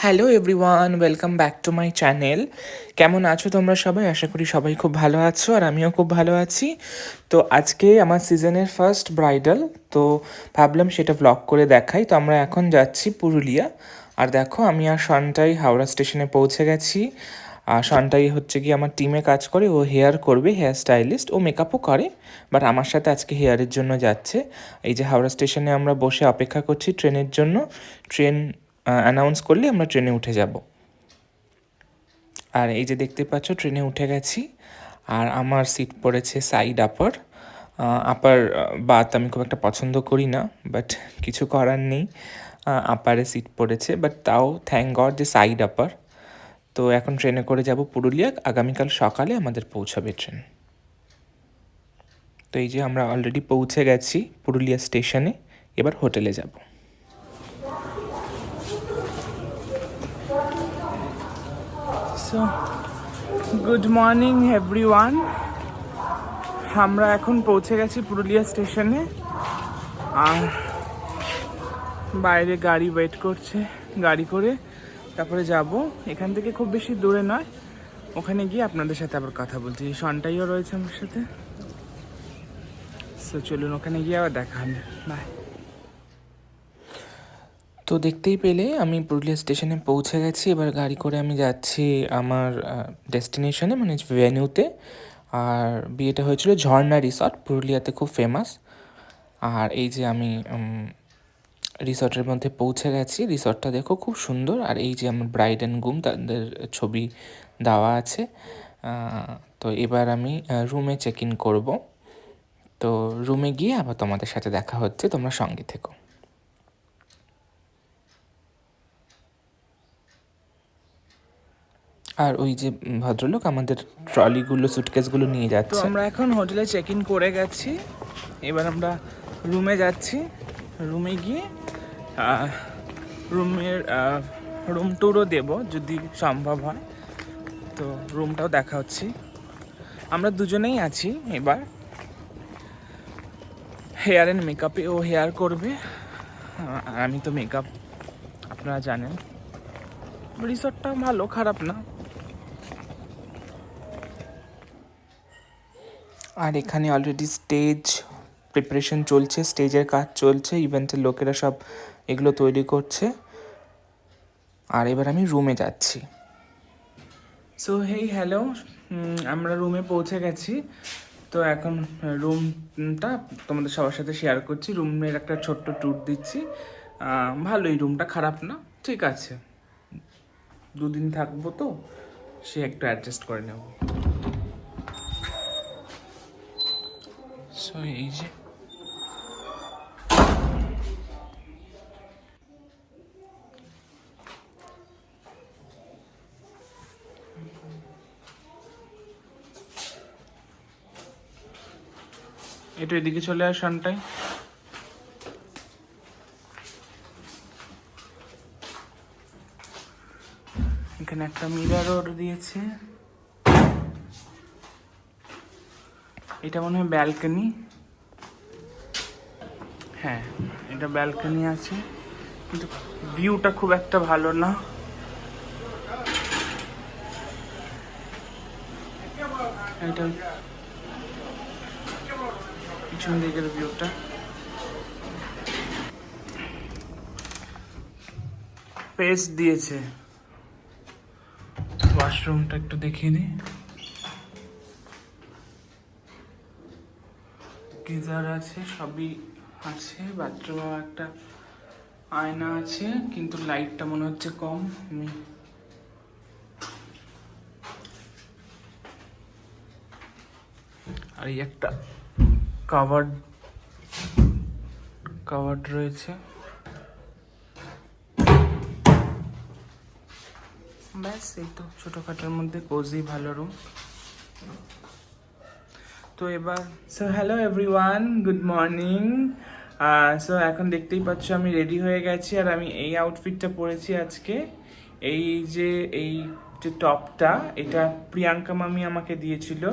Hello everyone, welcome back to my channel. কেমন আছো তোমরা সবাই? আশা করি সবাই খুব ভালো আছো আর আমিও খুব ভালো আছি। তো আজকে আমার সিজনের ফার্স্ট ব্রাইডাল, তো ভাবলাম সেটা ব্লগ করে দেখাই। তো আমরা এখন যাচ্ছি পুরুলিয়া। আর দেখো, আমি আর শান্তাই হাওড়া স্টেশনে পৌঁছে গেছি। আর শান্তাই হচ্ছে কি আমার টিমে কাজ করে, ও হেয়ার করবে, হেয়ার স্টাইলিস্ট, ও মেকআপও করে, বাট আমার সাথে আজকে হেয়ারের জন্য যাচ্ছে। এই যে হাওড়া স্টেশনে আমরা বসে অপেক্ষা করছি ট্রেনের জন্য। ট্রেন অ্যানাউন্স করলে আমরা ট্রেনে উঠে যাব। আর এই যে দেখতে পাচ্ছ, ট্রেনে উঠে গেছি। আর আমার সিট পড়েছে সাইড আপার। আপার বাত আমি খুব একটা পছন্দ করি না, বাট কিছু করার নেই, আপারে সিট পড়েছে, বাট তাও থ্যাংক গড যে সাইড আপার। তো এখন ট্রেনে করে যাব পুরুলিয়া। আগামীকাল সকালে আমাদের পৌঁছাবে ট্রেন। তো এই যে আমরা অলরেডি পৌঁছে গেছি পুরুলিয়া স্টেশনে, এবার হোটেলে যাব। So good morning everyone. আমরা এখন পৌঁছে গেছি পুরুলিয়া স্টেশনে, আর বাইরে গাড়ি ওয়েট করছে, গাড়ি করে তারপরে যাব। এখান থেকে খুব বেশি দূরে নয়, ওখানে গিয়ে আপনাদের সাথে আবার কথা বলছি। সন্টাইও রয়েছে আমার সাথে। সো চলুন, ওখানে গিয়ে আবার দেখা হবে। বাই। তো দেখতেই পেলে আমি পুরুলিয়া স্টেশনে পৌঁছে গেছি। এবার গাড়ি করে আমি যাচ্ছি আমার ডেস্টিনেশনে, মানে ভেন্যুতে। আর বিয়েটা হয়েছিল ঝর্ণা রিসর্ট, পুরুলিয়াতে খুব ফেমাস। আর এই যে আমি রিসর্টের মধ্যে পৌঁছে গেছি। রিসর্টটা দেখো খুব সুন্দর। আর এই যে আমার ব্রাইড অ্যান্ড গ্রুম, তাদের ছবি দেওয়া আছে। তো এবার আমি রুমে চেক ইন করবো। তো রুমে গিয়ে আবার তোমাদের সাথে দেখা হচ্ছে, তোমরা সঙ্গে থেকো। আর ওই যে ভদ্রলোক আমাদের ট্রলিগুলো, সুটকেসগুলো নিয়ে যাচ্ছে। তো আমরা এখন হোটেলে চেক ইন করে গেছি। এবার আমরা রুমে যাচ্ছি। রুমে গিয়ে রুম ট্যুরও দেবো যদি সম্ভব হয়। তো রুমটাও দেখা হচ্ছে। আমরা দুজনেই আছি এবার। হেয়ার অ্যান্ড মেকআপে ও হেয়ার করবে, আর আমি তো মেকআপ, আপনারা জানেন। রিসর্টটা ভালো, খারাপ না। আর এখানে অলরেডি স্টেজ প্রিপারেশন চলছে, স্টেজের কাজ চলছে, ইভেন্টের লোকেরা সব এগুলো তৈরি করছে। আর এবার আমি রুমে যাচ্ছি। সো হেই হ্যালো, আমরা রুমে পৌঁছে গেছি। তো এখন রুমটা তোমাদের সবার সাথে শেয়ার করছি। রুমের একটা ছোট্ট ট্যুর দিচ্ছি। ভালোই, রুমটা খারাপ না, ঠিক আছে। দুদিন থাকবো তো, সে একটু অ্যাডজাস্ট করে নেব। সো এই যে একটু এদিকে চলে আসানটাই। এখানে একটা মিররও দিয়েছে। এটা মনে হয় ব্যালকনি। হ্যাঁ, এটা ব্যালকনি আছে, কিন্তু ভিউটা খুব একটা ভালো না। এটা পিছন দিকের ভিউটা। পেস্ট দিয়েছে। ওয়াশরুমটা একটু দেখিয়ে নিই। গিজার আছে, সবই আছে। বাথরুমেও একটা আয়না আছে, কিন্তু লাইটটা মনে হচ্ছে কম। আর এই একটা কাভার্ড রয়েছে। ব্যাস, এই তো ছোটোখাটোর মধ্যে কোজি ভালো রুম। তো এবার hello everyone, good morning. So এখন দেখতেই পাচ্ছ আমি রেডি হয়ে গেছি, আর আমি এই আউটফিটটা পরেছি আজকে। এই যে টপটা, এটা প্রিয়াঙ্কা মামি আমাকে দিয়েছিল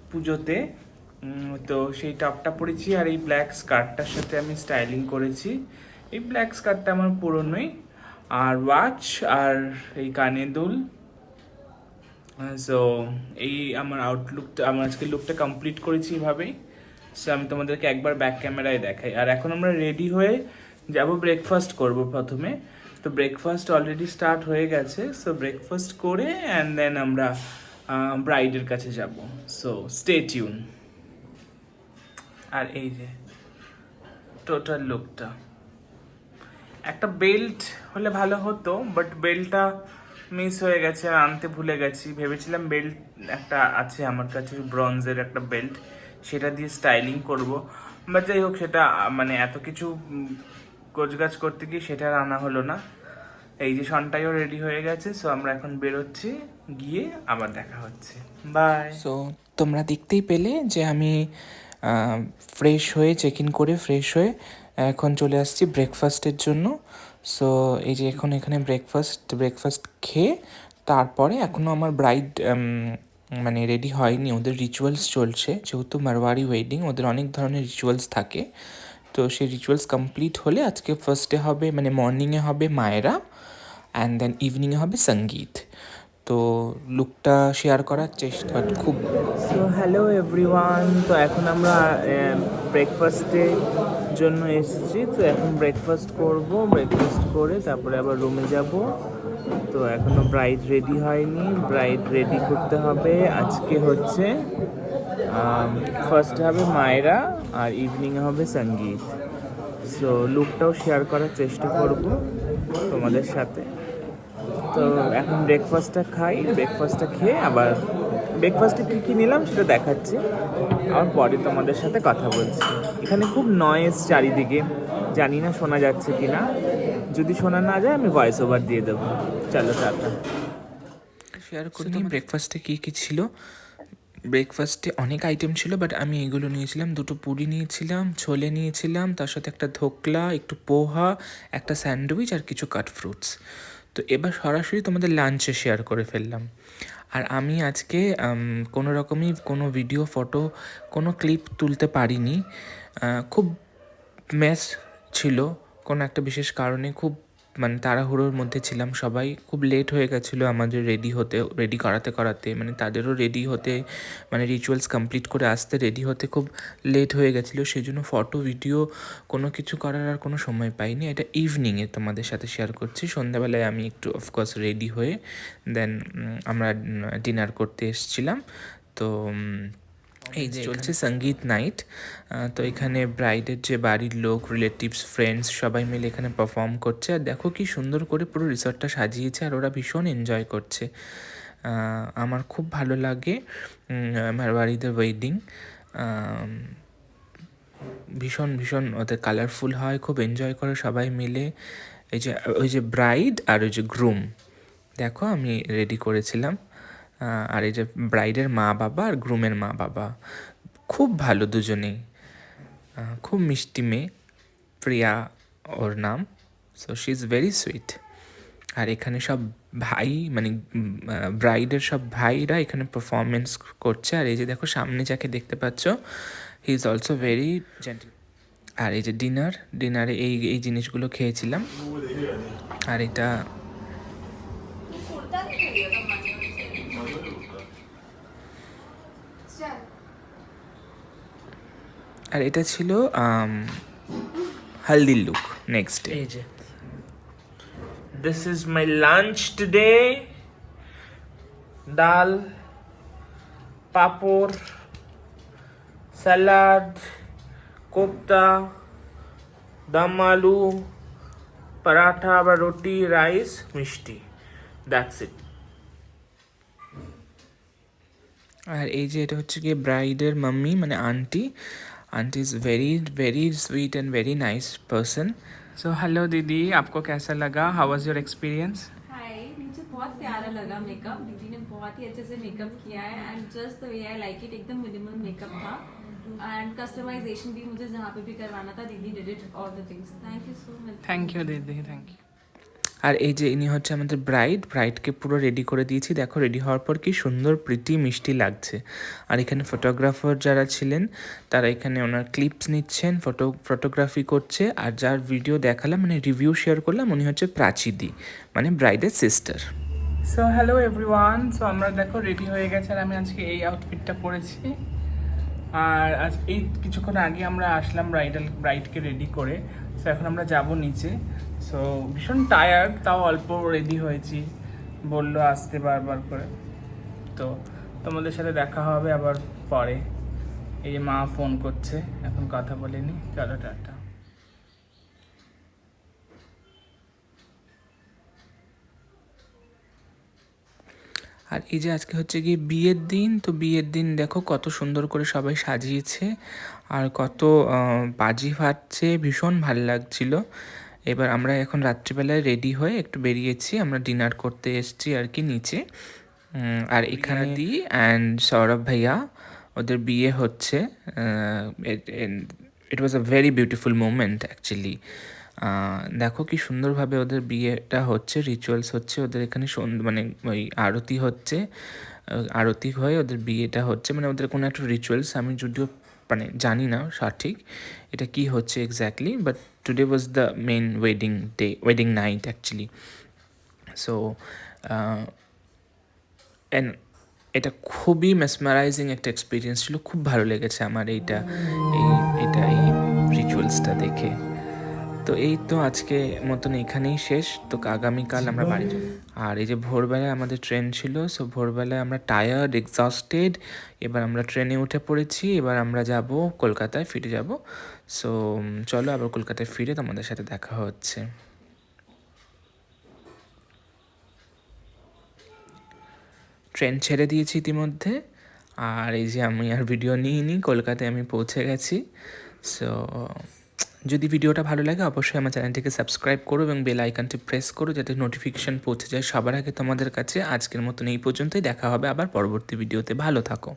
পুজোতে। তো সেই টপটা পরেছি, আর এই ব্ল্যাক স্কার্টটার সাথে আমি স্টাইলিং করেছি। এই ব্ল্যাক স্কার্টটা আমার পুরনোই, আর ওয়াচ আর এই কানে দুল। সো এই আমার আউটলুকটা, আমার আজকে লুকটা কমপ্লিট করেছি এভাবেই। সো আমি তোমাদেরকে একবার ব্যাক ক্যামেরায় দেখাই। আর এখন আমরা রেডি হয়ে যাব, ব্রেকফাস্ট করব প্রথমে। তো ব্রেকফাস্ট অলরেডি স্টার্ট হয়ে গেছে। সো ব্রেকফাস্ট করে অ্যান্ড দেন আমরা ব্রাইডের কাছে যাব। So stay tune. আর এই যে টোটাল লুকটা, একটা বেল্ট হলে ভালো হতো, বাট বেল্টটা মিস হয়ে গেছে, আর আনতে ভুলে গেছি। ভেবেছিলাম বেল্ট একটা আছে আমার কাছে, ব্রঞ্জের একটা বেল্ট, সেটা দিয়ে স্টাইলিং করব। বাট যাই হোক, সেটা মানে এত কিছু গোছগাছ করতে গিয়ে সেটা আর আনা হলো না। এই যে সনটাইও রেডি হয়ে গেছে। সো আমরা এখন বেরোচ্ছি, গিয়ে আবার দেখা হচ্ছে। বাই। সো তোমরা দেখতেই পেলে যে আমি ফ্রেশ হয়ে, চেক ইন করে ফ্রেশ হয়ে এখন চলে আসছি ব্রেকফাস্টের জন্য। সো এই যে এখন এখানে ব্রেকফাস্ট খেয়ে তারপরে এখনও আমার ব্রাইড মানে রেডি হয়নি, ওদের রিচুয়ালস চলছে। যেহেতু মারওয়ারি ওয়েডিং, ওদের অনেক ধরনের রিচুয়ালস থাকে। তো সেই রিচুয়ালস কমপ্লিট হলে আজকে ফার্স্টে হবে, মানে মর্নিংয়ে হবে মায়েরা, অ্যান্ড দেন ইভিনিংয়ে হবে সঙ্গীত। তো লুকটা শেয়ার করার চেষ্টা, বাট খুব। সো হ্যালো এভরিওয়ান, তো এখন আমরা ব্রেকফাস্টের জন্য এসেছি। তো এখন ব্রেকফাস্ট করব, ব্রেকফাস্ট করে তারপরে আবার রুমে যাব। তো এখনও ব্রাইড রেডি হয়নি, ব্রাইড রেডি করতে হবে। আজকে হচ্ছে ফার্স্টে হবে মায়েরা আর ইভিনিংয়ে হবে সঙ্গীত। সো লুকটাও শেয়ার করার চেষ্টা করব তোমাদের সাথে। তো এখন ব্রেকফাস্টটা খাই, ব্রেকফাস্টটা খেয়ে আবার ব্রেকফাস্টে কী কী নিলাম সেটা দেখাচ্ছি, আবার পরে তোমাদের সাথে কথা বলছি। এখানে খুব নয়েজ চারিদিকে, জানি না শোনা যাচ্ছে কি না। যদি শোনা না যায় আমি ভয়েস ওভার দিয়ে দেবো। চলো টাটা। শেয়ার করি ব্রেকফাস্টে কী কী ছিল। ব্রেকফাস্টে অনেক আইটেম ছিল, বাট আমি এগুলো নিয়েছিলাম। দুটো পুরি নিয়েছিলাম, ছোলে নিয়েছিলাম, তার সাথে একটা ধোকলা, একটু পোহা, একটা স্যান্ডউইচ আর কিছু কাট ফ্রুটস। তো এবার সরাসরি তোমাদের লাঞ্চে শেয়ার করে ফেললাম। আর আমি আজকে কোনো রকমই কোনো ভিডিও, ফটো, কোনো ক্লিপ তুলতে পারিনি। খুব মেস ছিল, কোনো একটা বিশেষ কারণে খুব মানে তাড়াহুড়োর মধ্যে ছিলাম। সবাই খুব লেট হয়ে গেছিলো আমাদের রেডি করাতে করাতে, মানে তাদেরও রেডি হতে, মানে রিচুয়ালস কমপ্লিট করে আসতে রেডি হতে খুব লেট হয়ে গেছিলো। সেই জন্য ফটো, ভিডিও কোনো কিছু করার আর কোনো সময় পাইনি। এটা ইভিনিংয়ে তোমাদের সাথে শেয়ার করছি। সন্ধ্যাবেলায় আমি একটু অফকোর্স রেডি হয়ে দেন আমরা ডিনার করতে এসেছিলাম। তো এই যে চলছে সঙ্গীত নাইট। তো এখানে ব্রাইডের যে বাড়ির লোক, রিলেটিভস, ফ্রেন্ডস সবাই মিলে এখানে পারফর্ম করছে। আর দেখো কি সুন্দর করে পুরো রিসর্টটা সাজিয়েছে, আর ওরা ভীষণ এনজয় করছে। আমার খুব ভালো লাগে মারওয়ারিদের ওয়েডিং। ভীষণ ভীষণ ওদের কালারফুল হয়, খুব এনজয় করে সবাই মিলে। এই যে ওই যে ব্রাইড আর ওই যে গ্রুম, দেখো আমি রেডি করেছিলাম। আর এই যে ব্রাইডের মা বাবা আর গ্রুমের মা বাবা খুব ভালো দুজনেই, খুব মিষ্টি মেয়ে, প্রিয়া ওর নাম। So she is very sweet. আর এখানে সব ভাই, মানে ব্রাইডের সব ভাইরা এখানে পারফরমেন্স করছে। আর এই যে দেখো সামনে যাকে দেখতে পাচ্ছ, he is also very gentle. আর এই যে ডিনারে এই জিনিসগুলো খেয়েছিলাম। আর এটা আর এটা ছিল হালদির লুক নেক্সট ডে। এই যে this is my lunch today. ডাল, পাপড়, স্যালাড, কোপ্তা, দম আলু, পরাঠা বা রুটি, রাইস, মিষ্টি, দ্যাটস ইট। আর এই যে এটা হচ্ছে গিয়ে ব্রাইডের মাম্মি, মানে aunty is very very sweet and very nice person. So hello दीदी, आपको कैसा लगा? How was your experience? Hi, मुझे बहुत प्यारा लगा मेकअप। दीदी ने बहुत ही अच्छे से मेकअप किया है and just the way I like it. एकदम मिनिमल मेकअप था एंड कस्टमाइजेशन भी मुझे जहाँ पे भी करवाना था दीदी did it all the things. Thank you so much. Thank you दीदी, थैंक यू। আর এই যে ইনি হচ্ছে আমাদের ব্রাইডকে পুরো রেডি করে দিয়েছি। দেখো রেডি হওয়ার পর কি সুন্দর প্রিটি মিষ্টি লাগছে। আর এখানে ফটোগ্রাফার যারা ছিলেন তারা এখানে ওনার ক্লিপস নিচ্ছেন, ফটোগ্রাফি করছে। আর যার ভিডিও দেখালাম মানে রিভিউ শেয়ার করলাম উনি হচ্ছে প্রাচীদি, মানে ব্রাইডের sister. So hello everyone, so আমরা দেখো রেডি হয়ে গেছে আর আমি আজকে এই আউটফিটটা পরেছি। আর আজ এই কিছুক্ষণ আগে আমরা আসলাম ব্রাইডকে রেডি করে। সো এখন আমরা যাব নিচে। সো ভীষণ টায়ার্ড, তাও অল্প রেডি হয়েছি, বললো আসতে বারবার করে। তো তোমাদের সাথে দেখা হবে আবার পরে। এই যে মা ফোন করছে, এখন কথা বলিনি, চলো টাটা। আর এই যে আজকে হচ্ছে গিয়ে বিয়ের দিন, তো বিয়ের দিন দেখো কত সুন্দর করে সবাই সাজিয়েছে আর কত বাজি ফাটছে, ভীষণ ভালো লাগছিল। এবার আমরা এখন রাত্রিবেলায় রেডি হয়ে একটু বেরিয়েছি, আমরা ডিনার করতে এসেছি আর কি নিচে। আর এখানে দি অ্যান্ড সৌরভ ভাইয়া ওদের বিয়ে হচ্ছে। It was a very beautiful moment actually. দেখো কি সুন্দরভাবে ওদের বিয়েটা হচ্ছে, রিচুয়ালস হচ্ছে ওদের এখানে, মানে ওই আরতি হচ্ছে, আরতি হয়ে ওদের বিয়েটা হচ্ছে, মানে ওদের কোনো একটা রিচুয়ালস, আমি যদিও মানে জানি না সঠিক এটা কি হচ্ছে exactly, but today was the main wedding night actually. So and এটা খুবই মেসমারাইজিং একটা এক্সপিরিয়েন্স ছিল, খুব ভালো লেগেছে আমার এই রিচুয়ালসটা দেখে। তো এই তো আজকে মতন এখানেই শেষ, তো আগামীকাল আমরা বাড়ি যাব। আর এই যে ভোরবেলায় আমাদের ট্রেন ছিল, সো ভোরবেলায় আমরা টায়ার্ড এক্সস্টেড, এবার আমরা ট্রেনে উঠে পড়েছি, এবার আমরা যাব কলকাতায় ফিরে যাব। সো চলো আবার কলকাতায় ফিরে তোমাদের সাথে দেখা হচ্ছে। ট্রেন ছেড়ে দিয়েছি ইতিমধ্যে, আর এই যে আমি আর ভিডিও নিইনি, কলকাতায় আমি পৌঁছে গেছি। সো যদি ভিডিওটা ভালো লাগে অবশ্যই আমার চ্যানেলটিকে সাবস্ক্রাইব করো এবং বেল আইকনটি প্রেস করো যাতে নোটিফিকেশান পৌঁছে যায় সবার আগে তোমাদের কাছে। আজকের মতন এই পর্যন্তই, দেখা হবে আবার পরবর্তী ভিডিওতে। ভালো থাকো।